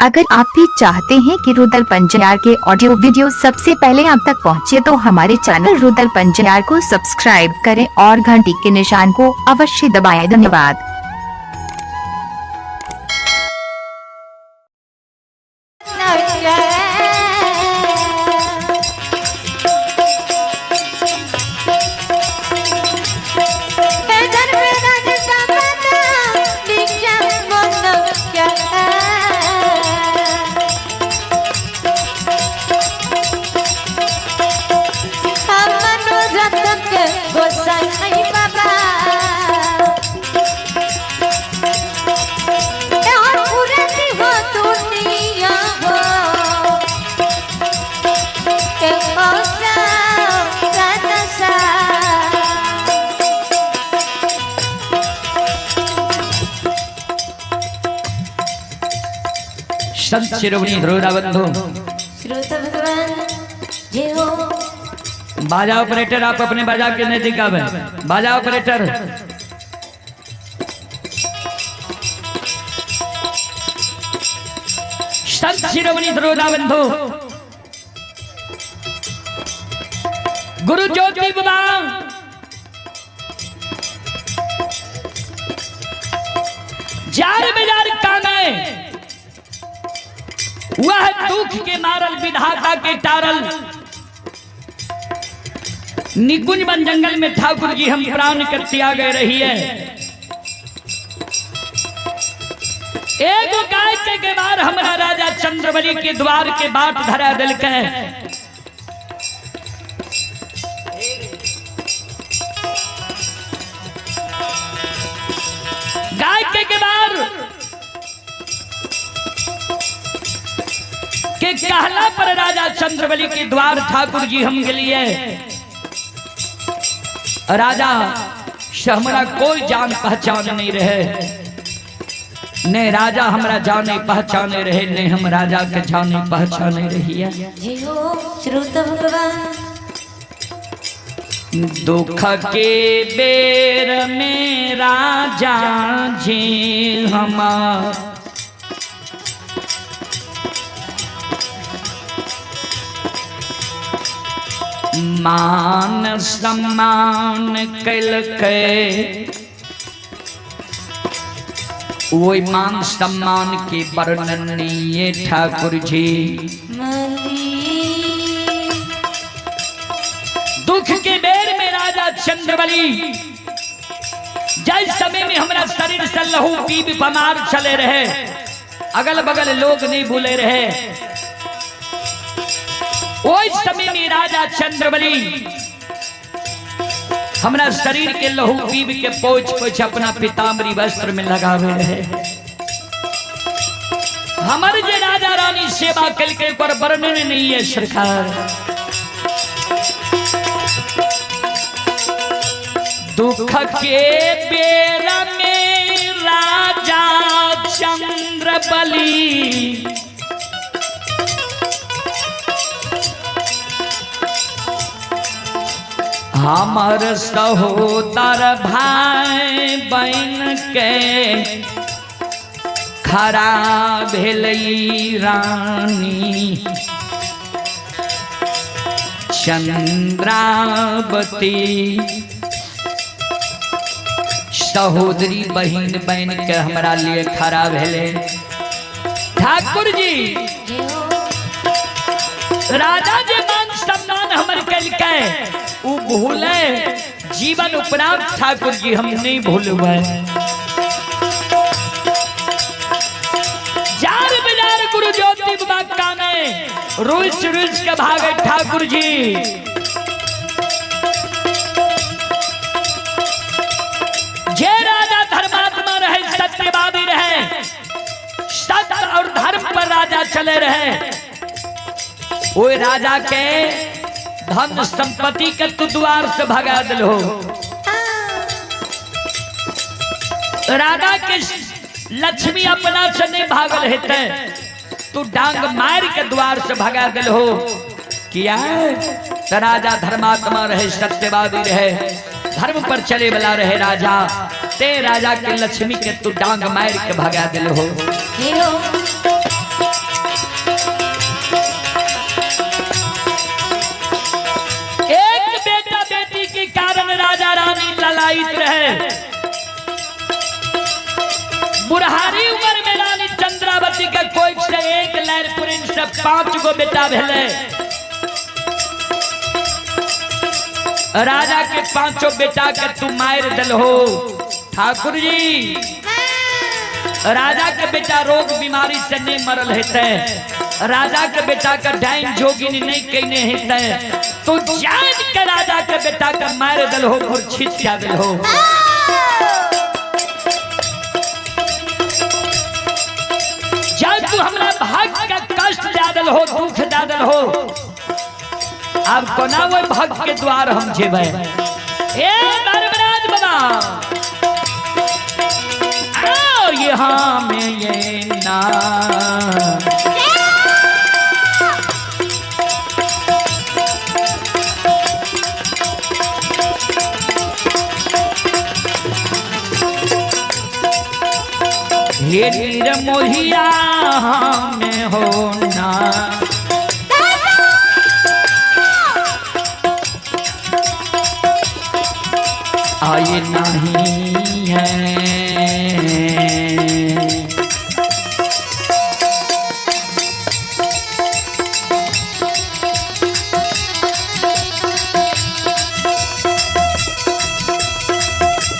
अगर आप भी चाहते हैं कि रुदल पंजयार के ऑडियो वीडियो सबसे पहले आप तक पहुंचे तो हमारे चैनल रुदल पंजयार को सब्सक्राइब करें और घंटी के निशान को अवश्य दबाएं। धन्यवाद। संत शिरोमणि हृदय बंधु श्रोता भगवान जय हो। बाजा ऑपरेटर आप अपने बाजा के नजदीक आवे। बाजा ऑपरेटर संत शिरोमणि हृदय बंधु गुरु ज्योति बाबा जार बाजार काने वह दुख के मारल विधाता के टारल निकुंज वन जंगल में ठाकुर जी हम प्राण कर त्याग रही है। एक गाय के बार हमारा राजा चंद्रबली के द्वार के बाट धरा दिल के गाय के बार के कहला पर राजा चंद्रबली के द्वार ठाकुर जी हम के लिए राजा से हमारा कोई जान पहचान नहीं रहे, ने राजा हमारा जाने पहचाने रहे, ने हम राजा के जाने पहचाने रही है। जय हो श्रोता भगवान। दुख के बेर में राजा जी हमार मान सम्मान कल के वही मान सम्मान के वर्णन ये ठाकुर जी। दुख के बेर में राजा चंद्रबली जिस समय में हमारा शरीर से लहू पीप बीमार चले रहे, अगल बगल लोग नहीं भूले रहे, उस समय में राजा चंद्रबली हमारा शरीर के लहू पीब के पोछ पोछ अपना पीताम्बरी वस्त्र में लगावे रहे। हमारे जे राजा रानी सेवा कल के पर वर्णन नहीं है सरकार। दुख के बेर में राजा चंद्रबली हमर सहोदर भाई बहन के खरा भेलई रानी चंद्रावती सहोदरी बहन बहन के हमरा लिए खरा भेले। ठाकुर जी राजा जे मान सम्मान हमर कल के उ भूले जीवन उपरांत ठाकुर जी हम नहीं भूलवे। जार बाजार गुरु ज्योति बाबा काने रुल्स रुल्स के भागे ठाकुर जी। जे राजा धर्मात्मा रहे, सत्यवादी रहे, सत्य और धर्म पर राजा चले रहे, वो राजा के धन संपत्ति के तू द्वार से भगा दिल हो। राजा के लक्ष्मी अपना से नहीं भागल हेते, तू डांग मार के द्वार से भगा दिल हो। किया तो राजा धर्मात्मा रहे, सत्यवादी रहे, धर्म पर चले वाला रहे राजा, ते राजा के लक्ष्मी के तू डांग मार के भगा दिल हो। से 5 गो बेटा भेले। राजा के 5 बेटा के तू मार दिल हो। ठाकुर जी राजा के बेटा रोग बीमारी से नहीं मरल हेते, राजा के बेटा का डाइन जोगिनी नहीं कहने हेते, तो जान के राजा के बेटा का मार दिल हो, मूर्छित क्या दिल हो। जब तू हमरा भाग का कष्ट ज्यादा हो, दुख ज्यादा हो, अब कोना वो भक्त के द्वार हम जेबे। ए धर्मराज बाबा आओ यहाँ में ये ना ये नीर मोहिया में होना आए नहीं है।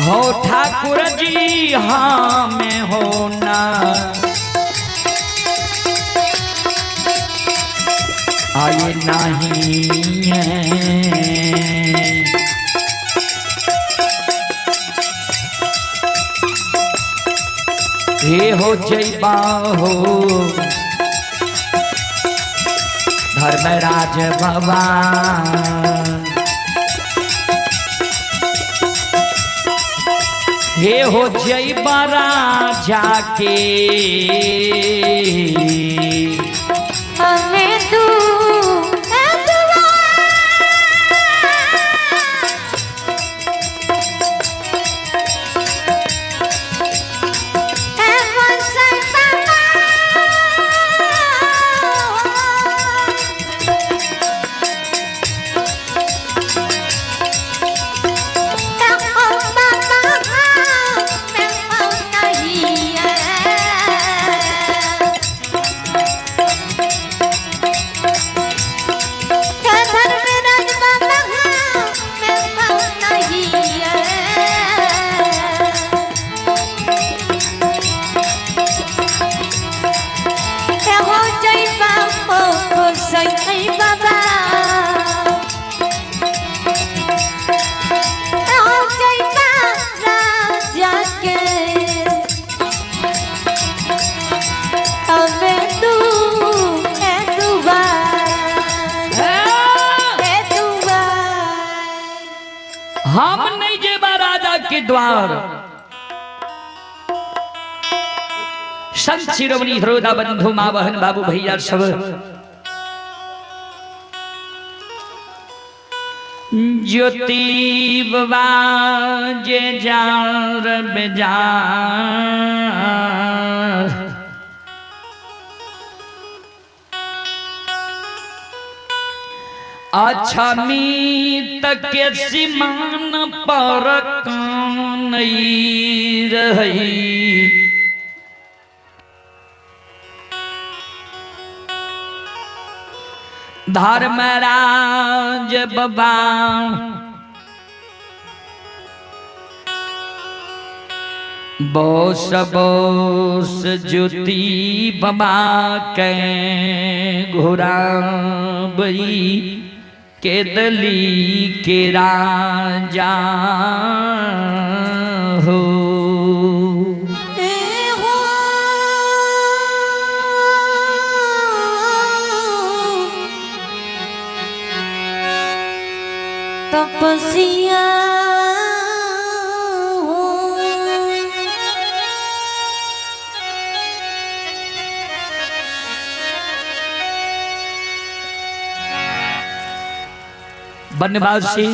हो ठाकुर जी हाँ में होना आए नहीं है। हे हो जैबा हो धर्मराज बाबा, हे हो जैबा राजा के हमें तू हम नहीं जेबा राजा के द्वार। संत शिरोमणि हृदय बंधु माँ बहन बाबू भैया सब ज्योति बाबा जे जार बेजार अच्छा मीत के सिमान पर कौन रही। धर्मराज बाबा बोस बोस ज्योति बाबा के घोराबई के दली के राजा हो। तपसिया बनवासी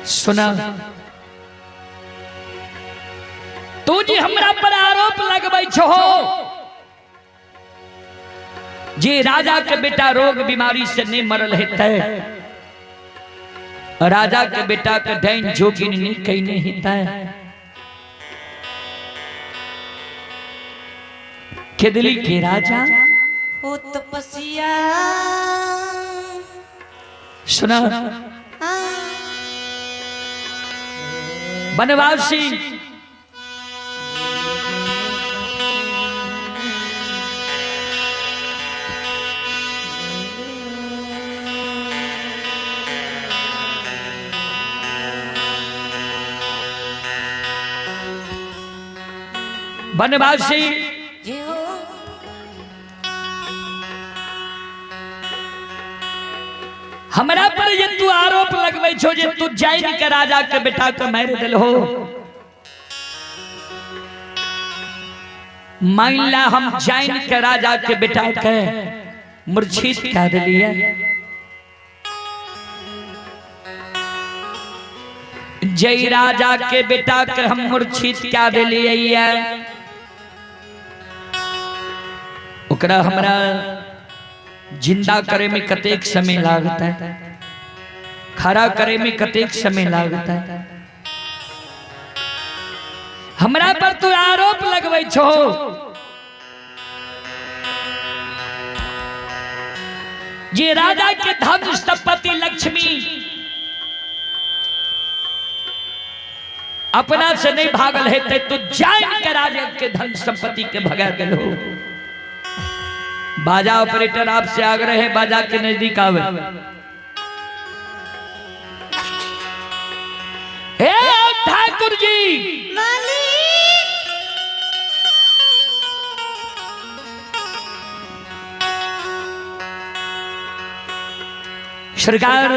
सुना तू जी हमरा पर आरोप लगबै छो जे राजा के बेटा रोग बीमारी से नहीं मरल हेतै, राजा के बेटा के डाइन जोगिन नहीं कहने हेतै। किदली के राजा ओ तपस्या सुना बनवासी बनवासी जय हो हमरा पर ये तू आरोप लगबै छो जे तू जैन के राजा के बेटा के मार दिल हो। मान ला हम जैन के राजा के बेटा के मूर्छित कर दिलिए, जय राजा के बेटा के हम मूर्छित क्या दिलिए, ओकरा हमरा जिंदा करे में कतेक समय लागता है, खड़ा करे में कतेक समय लागता है। हमरा पर तू आरोप लगबै छो जे राजा के धन संपत्ति लक्ष्मी अपना से नहीं भागल है, तो जैन के राजा के धन संपत्ति के भगा दिल हो। बाजा ऑपरेटर आपसे आग्रह है, बाजा के नजदीक आवे। हे ठाकुर जी सरकार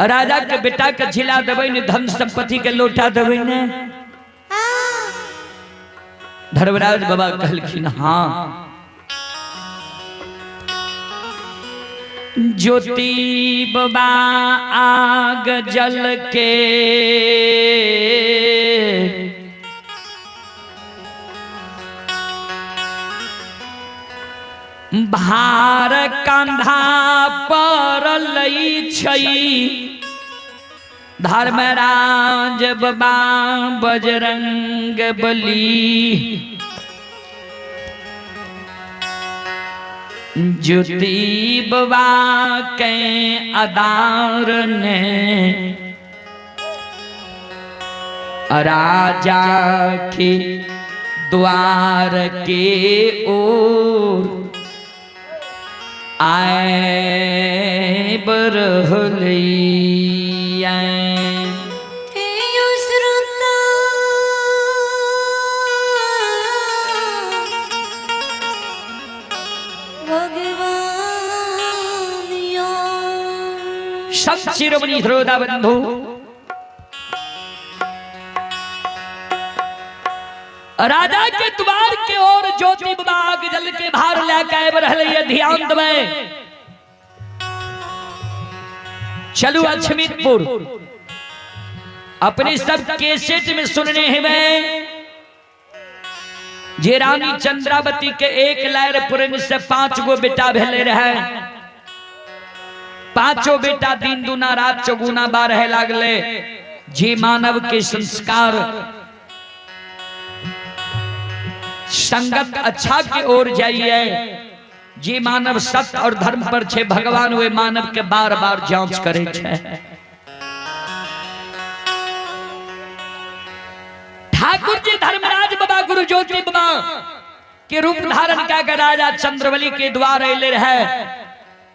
राजा के बेटा के झिला देवे ने, धन संपत्ति के लौटा देवे ने। धर्मराज बाबा कहलखिन हाँ। ज्योति बाबा आग जल के भार कंधा पर लई छई, धर्मराज बाबा बजरंग बली। ज्योति बाबा के अदार ने राजा के द्वार के ओर आए बरहलैया। संत शिरोमणि श्रोता बंधु, राजा के द्वार के ओर ज्योति बाबा आग जल के भार लेके रहले। ध्यान देवे, चलू अछमीतपुर अपने सब कैसेट में सुनने हैं जे रानी चंद्रावती के एक लहर पुरन से 5 गो बेटा भेले रहे। 5 बेटा दिन दुना रात चौगुना बारह लागले। जे मानव के संस्कार संगत अच्छा के ओर जाइए, जे मानव सत्य और धर्म पर छे, भगवान वे मानव के बार बार जांच करे छे। ठाकुर जी धर्मराज बाबा गुरु ज्योति बाबा के रूप धारण कर राजा चंद्रवली के द्वार अले रहे।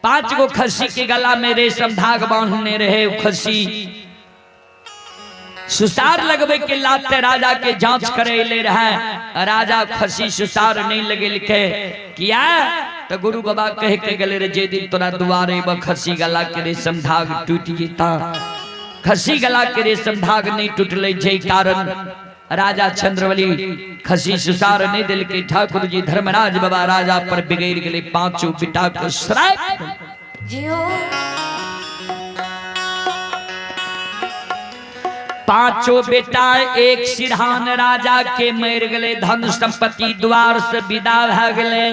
5 गो खस्सी के गला में रेशम धाग बांधने रहे। खस्सी सुसार लगबे के लाते राजा के जांच करे ले रहे। राजा खस्सी सुसार नहीं लगे लिखे किया तो गुरु बाबा कह के गले रे, जे दिन तोरा दुआरे ब खस्सी गला के रेशम धाग टूट जेता। खस्सी गला के रेशम धाग नहीं टूटले, जे कारण राजा चंद्रवली खस्सी सुसार नहीं दिल के। ठाकुर जी धर्मराज बाबा राजा पर बिगड़ गए। 5 बेटा को श्राप जियो 5 बेटा एक सिरहान राजा के मर गए। धन संपत्ति द्वार से विदा भ गए।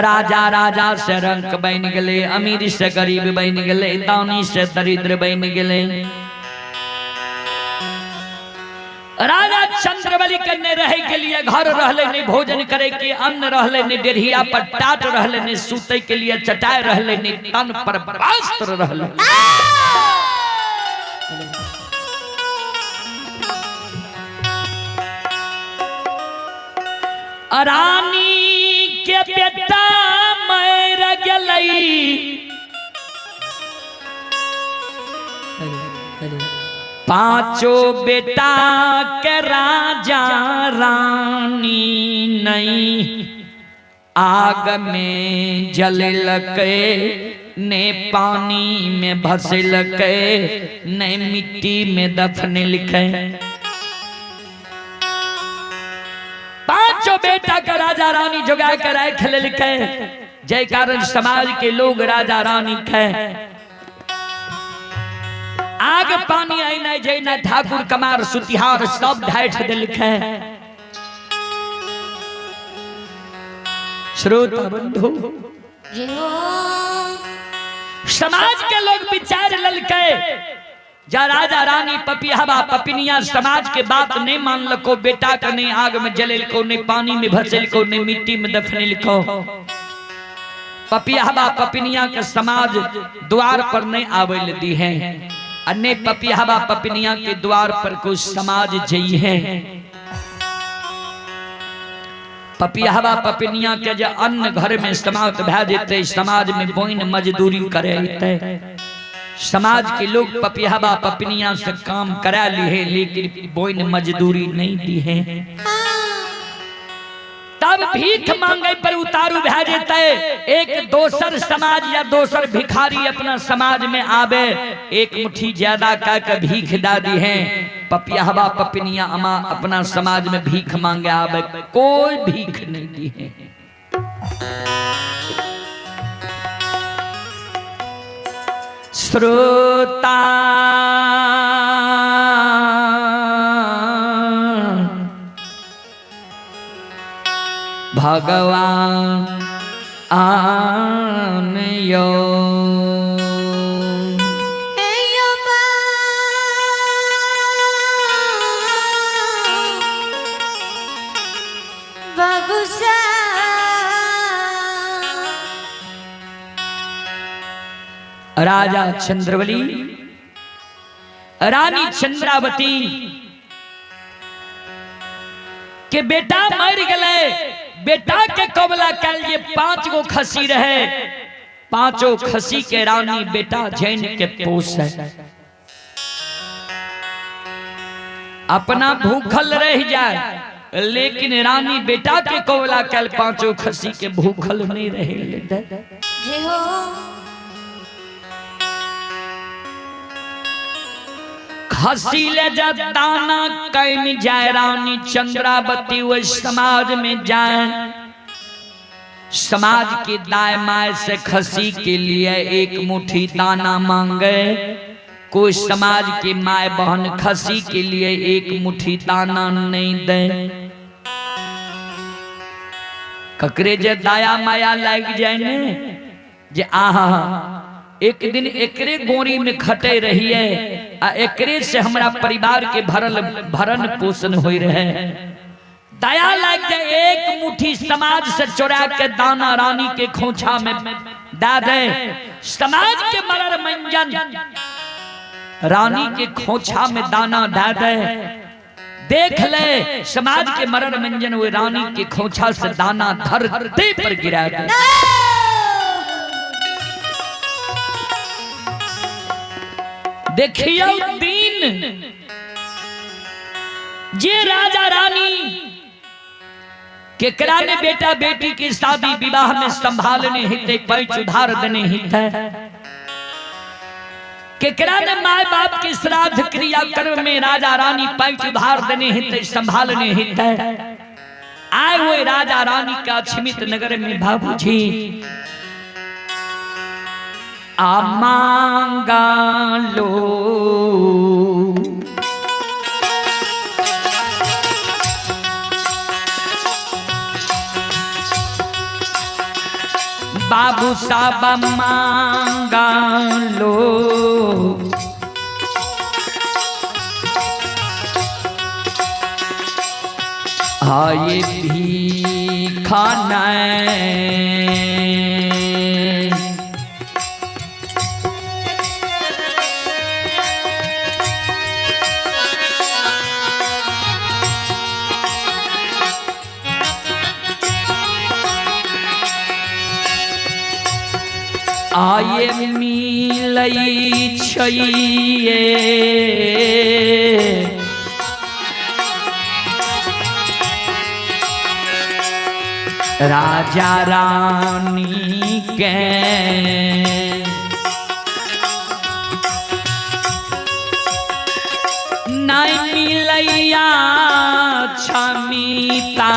राजा राजा से रंक बन गए, अमीर से गरीब बन गए, दानी से दरिद्र बन गए। राजा चंद्रबली कन्ने रहे के लिए घर रहले नहीं, भोजन करे के अन्न रहले नहीं, डेढ़िया पर टाट रहले नहीं, सूते के लिए चटाई रहले नहीं, तन पर वस्त्र रहले। रानी के बेटा मर गई, पांचों बेटा के राजा रानी नहीं, आग में जललके ने पानी में भसलके ने मिट्टी में दफनलके। पांचों बेटा का राजा रानी जुगा कर रख लिखे, जय कारण समाज के लोग राजा रानी खे। आग पानी आई न जय न ठाकुर कमार सुतिहार सब ढाठ दिलखे। श्रोता बंधु समाज के लोग विचार ललके, जा राजा रानी पपियाबा पपिनिया समाज के बात नहीं मान लको, बेटा का नहीं आग में जलेल को, नहीं पानी में भसेल को, नहीं मिट्टी में दफनेल को। पपियाबा पपिनिया के समाज द्वार पर नहीं आवेल दी है, अन्य पपियाबा पपिनिया के द्वार पर कुछ समाज जई है। पपियाबा पपिनिया के जो अन्न घर में समाप्त भै जेते, समाज में बोइन मजदूरी करे, समाज के लोग पपियाबा पपिनिया से काम करा ली है, लेकिन बोइन मजदूरी नहीं दी है। तब भीख मांगे पर उतारू भै जेते, एक दोसर समाज या दोसर भिखारी अपना समाज में आवे, एक मुट्ठी ज्यादा का भीख दादी है। पपियाबा पपिनिया अमा अपना समाज में भीख मांगे आवे, कोई भीख नहीं दी है। श्रोता भगवान आन यो राजा चंद्रवली रानी चंद्रावती के बेटा मर गए। बेटा के कबला कल ये 5 गो खसी रहे, 5 खसी के रानी बेटा जैन के पोस है। अपना भूखल रह जाए, लेकिन रानी बेटा के कबला कल 5 खसी के भूखल नहीं रहे। खसी ले जा दाना कैन जाए, रानी चंद्रावती वो समाज में जाए। समाज के दाय माय से खसी के लिए एक मुट्ठी दाना मांगे, कोई समाज के माय बहन खसी के लिए एक मुट्ठी दाना नहीं दे। ककरे जे दाया माया लग जाए ने, जे आहा एक दिन एकरे गोरी में खटे रहिए, एकरे से हमारा परिवार के भरन पोषण हो रहे। दया लग जाए, एक मुट्ठी समाज से चुरा के दाना रानी के खोछा में डाल दे। समाज के मरर मंजन रानी के खोछा में दाना डाल दे। देख ले समाज के मरर मंजन वो रानी के खोछा से दाना धरती पर गिरा दे। देखियो दीन जे राजा रानी केकरा ने बेटा बेटी की शादी विवाह में संभालने हिते, पैच उधार देने हिते, केकरा ने माय बाप की श्राद्ध क्रिया कर्म में राजा रानी पैच उधार देने हिते, संभालने हिते। आए हुए राजा रानी का छिमित नगर में बाबूजी आ मांगा लो, बाबू साहब मांगा लो। आए भी खाना आए मिलई छैये राजा रानी के नहीं मिलैया छमिता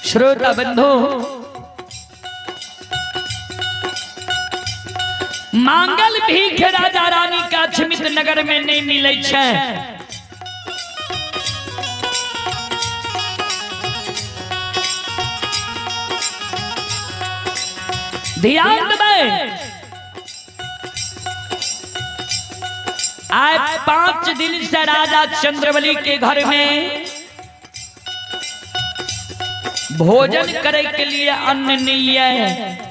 श्रोता बंधु मांगल भीख राजा रानी का छिमित नगर में नहीं मिले छे। ध्यान देबै आज 5 दिन से राजा चंद्रबली के घर में भोजन करे के लिए अन्न नहीं है।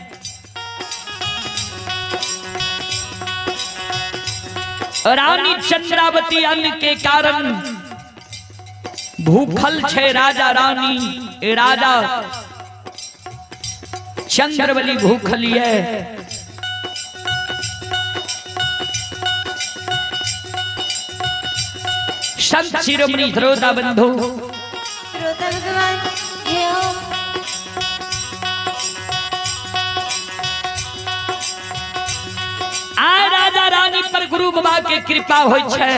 रानी चंद्रावती अन्न के कारण भूखल छे। राजा रानी राजा चंद्रबली भूखल है। संत शिरोमणि श्रोता बंधु श्रोता भगवान ये हो आ राजा रानी पर गुरु बाबा के कृपा होय छे।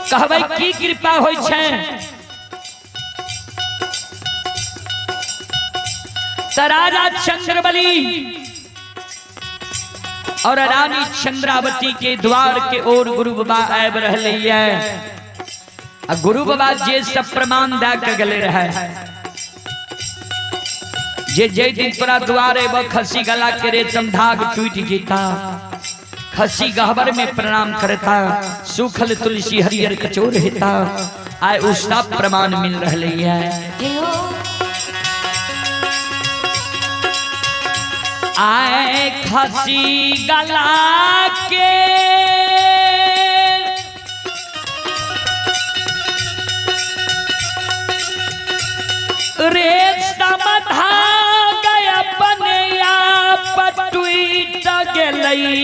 कहबै की कृपा होय छे त राजा चंद्रबली और रानी चंद्रावती के द्वार के ओर गुरु बाबा आब रहले है। गुरु बाबा जे सब प्रमाण दा के गले रहे जे जे दिन तोरा द्वारे ब खसी गला के रेशम धाग टूट जीता। खसी गहबर में प्रणाम करता सूखल तुलसी हरियर कचोर हेता। आए उसका प्रमाण मिल रहले है। आए खसी गला के रेशम धागा अपने आप टूट गई।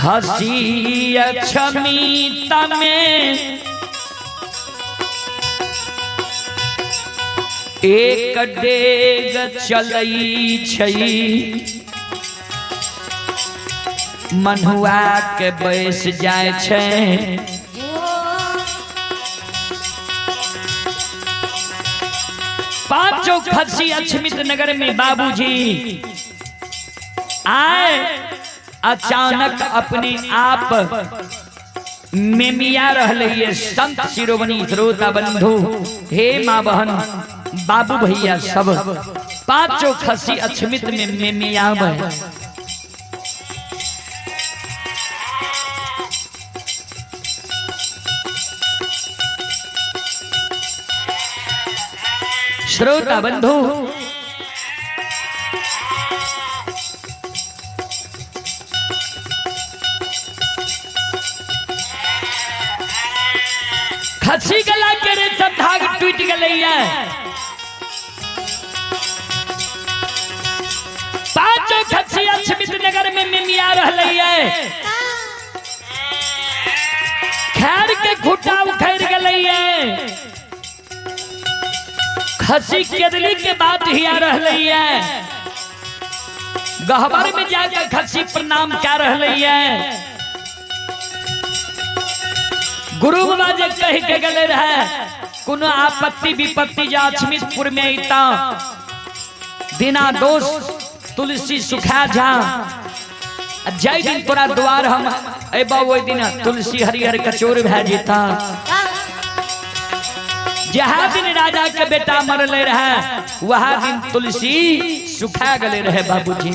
खसी अक्षमिता में एक डेग चलई छई मनुआ के बैस जाए छे पांचों खसी अक्षमित नगर में बाबूजी आए अचानक अपने आप मेमिया रहले संत शिरोमणि श्रोता बंधु हे माँ बहन बाबू भैया सब पांचों खसी अक्षमित में मेमिया है। श्रोता बंधु खसी गला के रे सब धाग टूट गलैया पांचों खसी अक्षमित नगर में मिमिया रहलैया खैर के घुटा उखैर गलैया खसी केदली के बात ही आ रही है गहबर में जाकर खसी प्रणाम क्या रही है गुरु बाबा जे कह के गले रहे कोनो आपत्ति विपत्ति जा अक्षमितपुर में इता बिना दोष तुलसी सुखा जा जय दिन तोरा द्वार हम एबा वो दिन तुलसी हरिहर कचोर भै जेता जहाँ दिन राजा के बेटा मरले रहे वहाँ दिन तुलसी सुखा गले रहे बाबूजी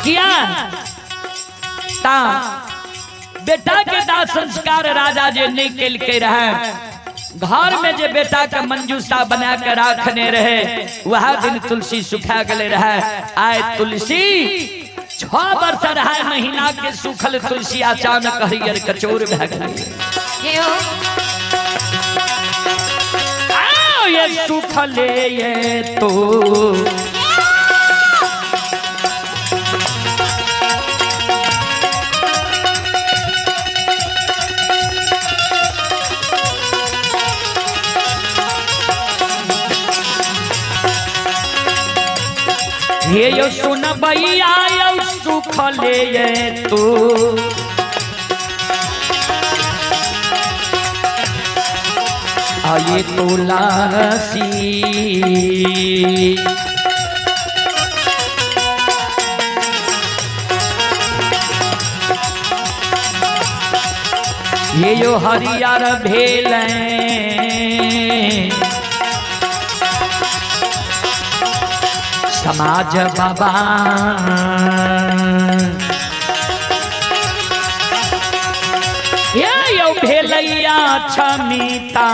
किया ता बेटा के दाह संस्कार राजा जे नहीं कल के रहे घर में जे बेटा का मंजूसा बना के रखने रहे वहाँ दिन तुलसी सुखा गले रहे आए तुलसी 6 वर्ष रहा महीना के सुखल तुलसी अचानक हरियर कचोर भै गई आओ ये सुखले ये तो ये यो सुन भैया यो सुखले ये तो आये तुलसी ये यो हरियर भेल समाज बाबा ये यो भेलैया क्षमिता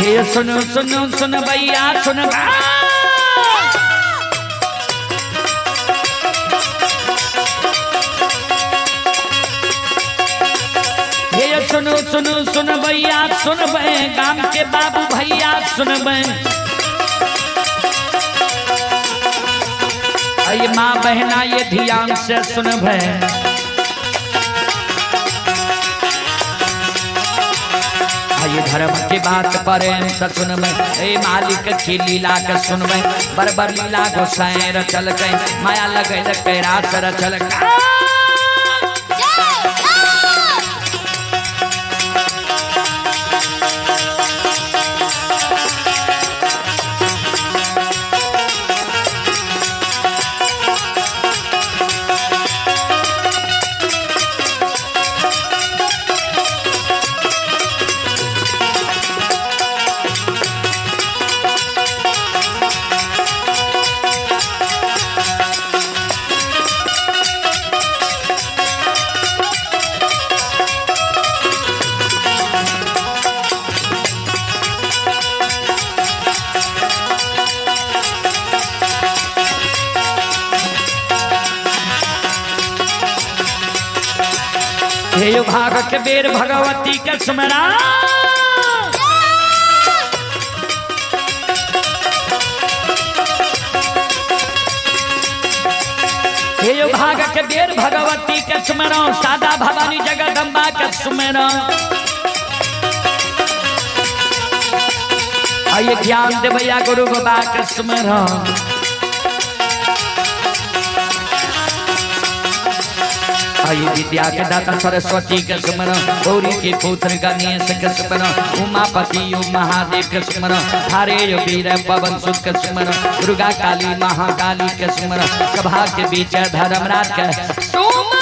ये सुनो सुनो सुन भैया सुन ये सुनो सुनो सुन भैया सुन बे गांव के बाबू भैया सुन बे ये माँ बहना ये ध्यान से सुन बे ये धर्म की बात प्रेम से सुन बे ए मालिक की लीला के सुन बे बरबर लीला गोसाई रचल गई माया लगे कैरा से रचल हे भाग के बेर भगवती के सुमरा हे भाग के बेर भगवती के सुमरा सादा भवानी जगदम्बा के सुमरा आइए ज्ञान दे भैया गुरु बाबा के सुमरा आइए विद्या के दाता सरस्वती के सुमरण गौरी के पुत्र गणेश के सुमरण उमापति महादेव के सुमरण थारे वीर पवन सुत के सुमरण दुर्गा काली महाकाली के सुमरण सभा के बीच धर्मराज के सुमरण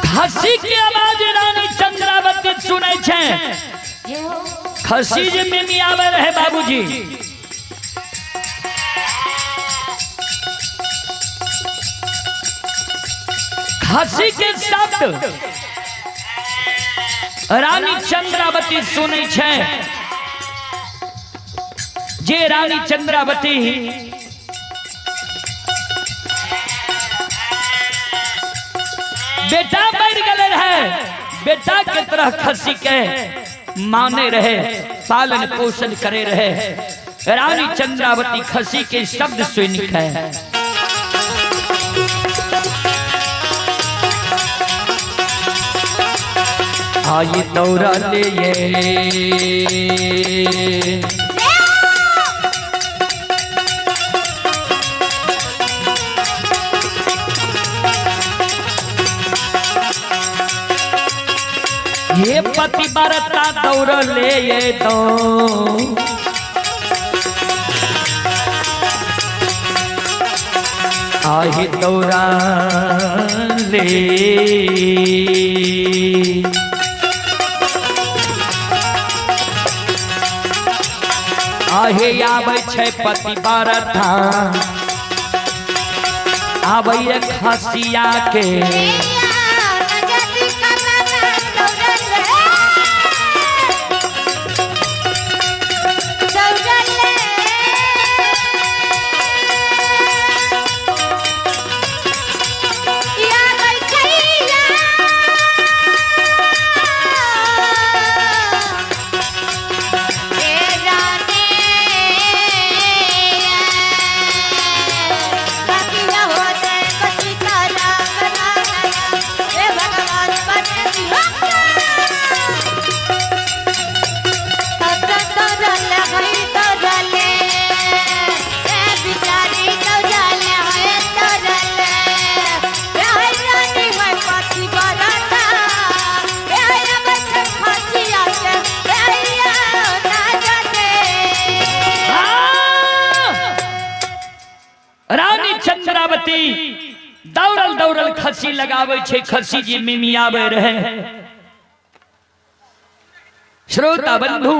खसी की आवाज रानी चंद्रावती सुनै छै खसी जे में मियावे रहे बाबूजी खसी के शब्द रानी चंद्रावती सुनै छै जे रानी चंद्रावती बेटा मर गए रहे बेटा के तरह खसी के माने रहे पालन पोषण करे रहे रानी चंद्रावती खसी के शब्द सुन है आई दौड़ा ले ये पति बरता दौड़ ले ये तो आही दौड़ा ले आहे आबै छै पति बरता आबै खसिया के दौड़ल दौड़ल खसी लगावे छे खसी जी मिमियावे रहे। श्रोता बंधु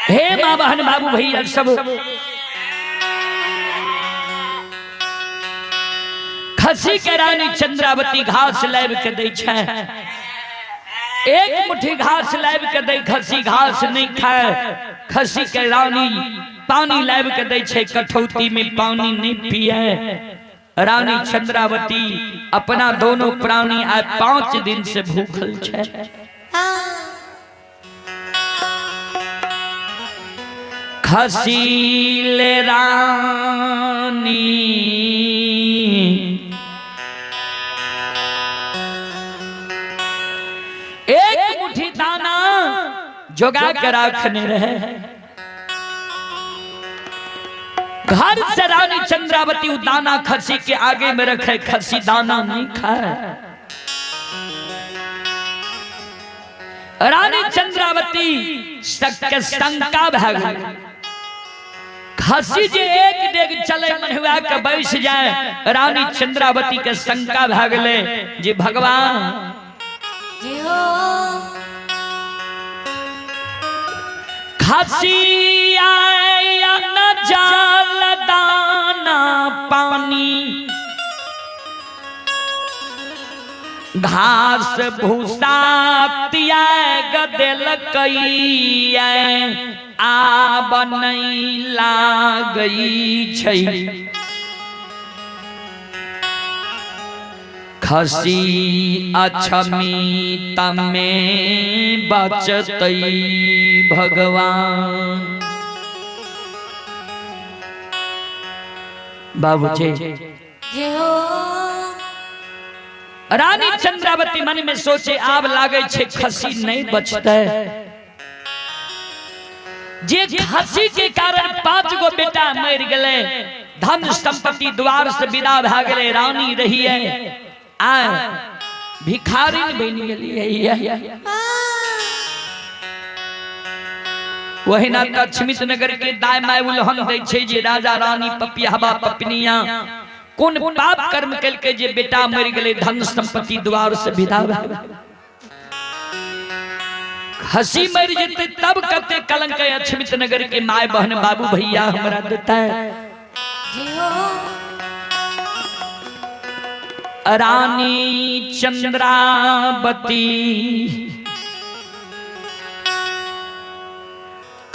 हे माँ बहन बाबू भैया सब खसी के रानी चंद्रावती घास लाब के दै छै। एक मुट्ठी घास लाब के दै खसी घास नहीं खाए। खसी के रानी पानी लाब के दै छै कठौती में पानी नहीं पिए। रानी चंद्रावती अपना दोनों प्राणी आज 5 दिन से भूखल छै। खसी ले रानी एक मुट्ठी दाना जोगा के रखने रहे। घर से रानी चंद्रावती दाना खसी के आगे में रखे। खसी दाना नहीं खाए। रानी चंद्रावती शंका भा गई। खसी जे एक डेग चले मन हुआ के बैठ जाए। रानी चंद्रावती के शंका भा गले जे भगवान खसी आया न जाल दाना पानी घास भूसा तिया गदेल कई आब नहीं लागई छै। खसी अछमी तमे बचतई भगवान। बाबूजी रानी चंद्रावती मन में सोचे आब लागे छे खसी नहीं बचते। जे खसी के कारण 5 गो बेटा मर गए। धन संपत्ति द्वार से विदा भ गए। रानी रही है आ भिखारिन बन गई। वही ना लक्ष्मित नगर के दाय माय उल्हन दै छै जे राजा रानी पपियाबा पपनिया कोन पाप कर्म केलके जे बेटा मर गए। धन संपत्ति द्वार से विदा भ गए। खसी मर जेते तब कते कलंक अक्षमित नगर के माय बहन बाबू भैया हमरा देता है। रानी चंद्रावती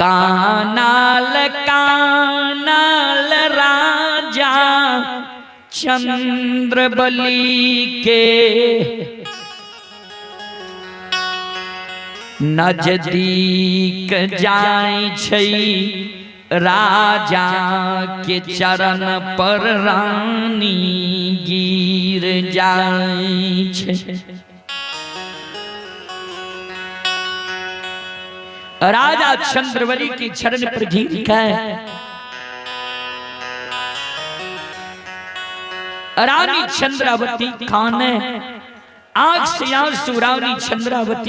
कानाल कानाल राजा चंद्रबली के नजदीक जाय छै। राजा के चरण पर रानी गिर जाय छै। राजा चंद्रवली के चरण पर गिर गए। रानी चंद्रावती काने आंख से आंसू। रानी चंद्रावती